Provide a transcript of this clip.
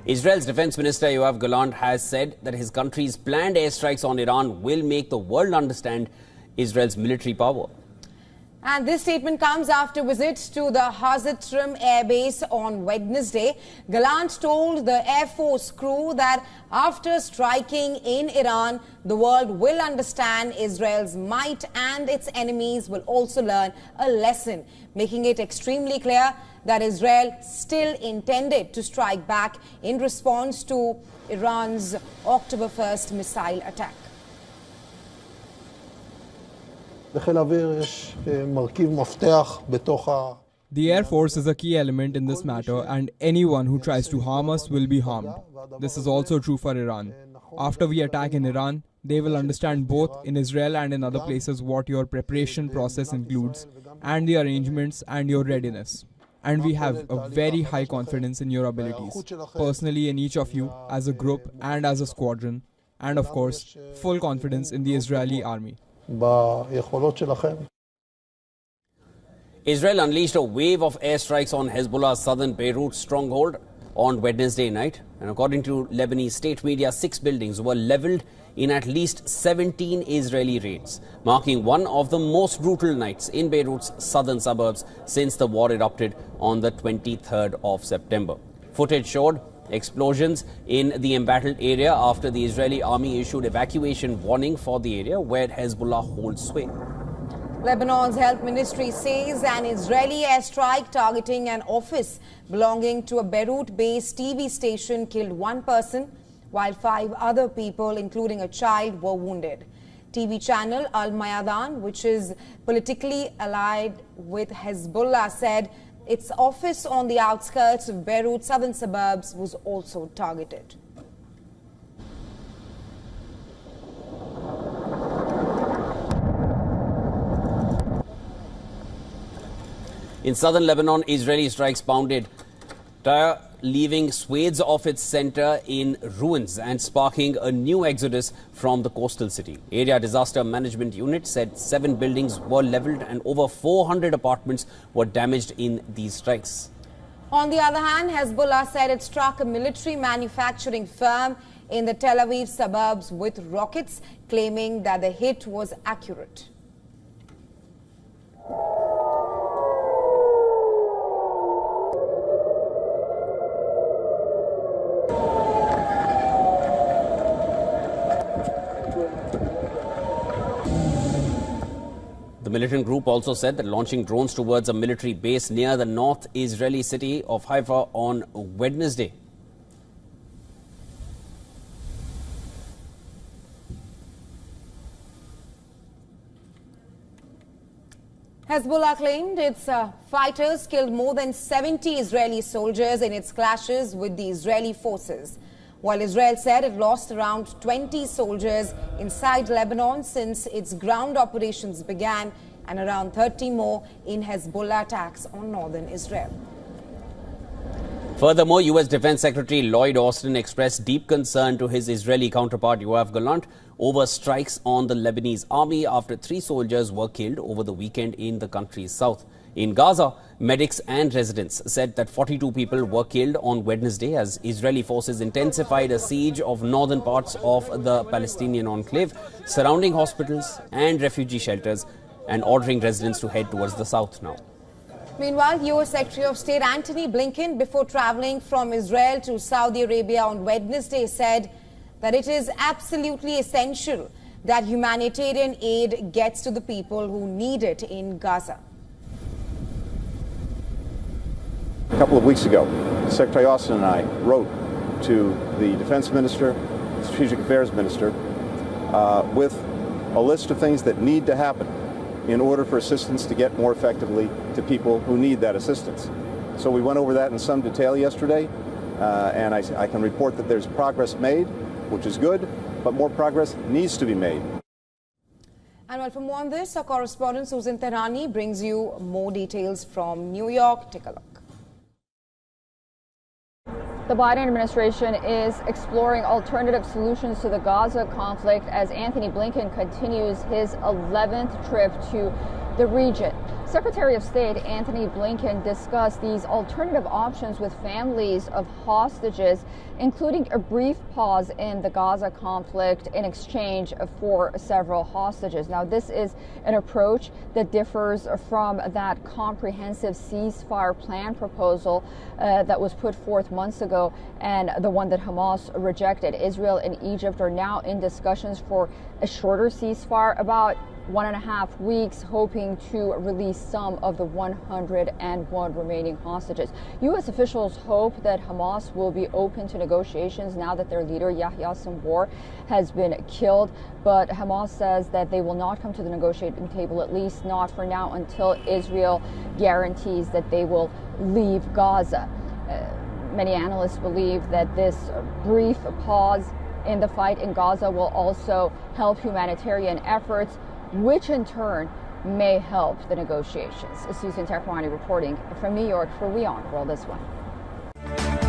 Israel's Defense Minister Yoav Gallant has said that his country's planned airstrikes on Iran will make the world understand Israel's military power. And this statement comes after a visit to the Hatzerim Airbase on Wednesday. Gallant told the Air Force crew that after striking in Iran, the world will understand Israel's might and its enemies will also learn a lesson, making it extremely clear that Israel still intended to strike back in response to Iran's October 1st missile attack. The Air Force is a key element in this matter, and anyone who tries to harm us will be harmed. This is also true for Iran. After we attack in Iran, they will understand both in Israel and in other places what your preparation process includes, and the arrangements and your readiness. And we have a very high confidence in your abilities, personally in each of you, as a group and as a squadron, and of course, full confidence in the Israeli army. Israel unleashed a wave of airstrikes on Hezbollah's southern Beirut stronghold on Wednesday night. And according to Lebanese state media, 6 buildings were leveled in at least 17 Israeli raids, marking one of the most brutal nights in Beirut's southern suburbs since the war erupted on the 23rd of September. Footage showed explosions in the embattled area after the Israeli army issued evacuation warning for the area where Hezbollah holds sway. Lebanon's health ministry says an Israeli airstrike targeting an office belonging to a Beirut-based TV station killed 1 person, while 5 other people, including a child, were wounded. TV channel Al Mayadan, which is politically allied with Hezbollah, said its office on the outskirts of Beirut's southern suburbs was also targeted. In southern Lebanon, Israeli strikes pounded Tyre, leaving swathes of its center in ruins and sparking a new exodus from the coastal city. Area Disaster Management Unit said 7 buildings were leveled and over 400 apartments were damaged in these strikes. On the other hand, Hezbollah said it struck a military manufacturing firm in the Tel Aviv suburbs with rockets, claiming that the hit was accurate. The militant group also said that launching drones towards a military base near the north Israeli city of Haifa on Wednesday. Hezbollah claimed its fighters killed more than 70 Israeli soldiers in its clashes with the Israeli forces, while Israel said it lost around 20 soldiers inside Lebanon since its ground operations began, and around 30 more in Hezbollah attacks on northern Israel. Furthermore, U.S. Defense Secretary Lloyd expressed deep concern to his Israeli counterpart Yoav Gallant over strikes on the Lebanese army after 3 soldiers were killed over the weekend in the country's south. In Gaza, medics and residents said that 42 people were killed on Wednesday as Israeli forces intensified a siege of northern parts of the Palestinian enclave, surrounding hospitals and refugee shelters and ordering residents to head towards the south now. Meanwhile, U.S. Secretary of State Antony Blinken, before traveling from Israel to Saudi Arabia on Wednesday, said that it is absolutely essential that humanitarian aid gets to the people who need it in Gaza. A couple of weeks ago, Secretary Austin and I wrote to the Defense Minister, Strategic Affairs Minister, with a list of things that need to happen in order for assistance to get more effectively to people who need that assistance. So we went over that in some detail yesterday, and I can report that there's progress made, which is good, but more progress needs to be made. And well, for more on this, our correspondent Susan Tehrani brings you more details from New York. Take a look. The Biden administration is exploring alternative solutions to the Gaza conflict as Antony Blinken continues his 11th trip to the region. Secretary of State Antony Blinken discussed these alternative options with families of hostages, including a brief pause in the Gaza conflict in exchange for several hostages. Now, this is an approach that differs from that comprehensive ceasefire plan proposal that was put forth months ago and the one that Hamas rejected. Israel and Egypt are now in discussions for a shorter ceasefire, about 1.5 weeks, hoping to release some of the 101 remaining hostages. U.S. officials hope that Hamas will be open to negotiations now that their leader, Yahya Sinwar, has been killed. But Hamas says that they will not come to the negotiating table, at least not for now, until Israel guarantees that they will leave Gaza. Many analysts believe that this brief pause in the fight in Gaza will also help humanitarian efforts, which in turn may help the negotiations. Susan Tehrani reporting from New York for WION World this one.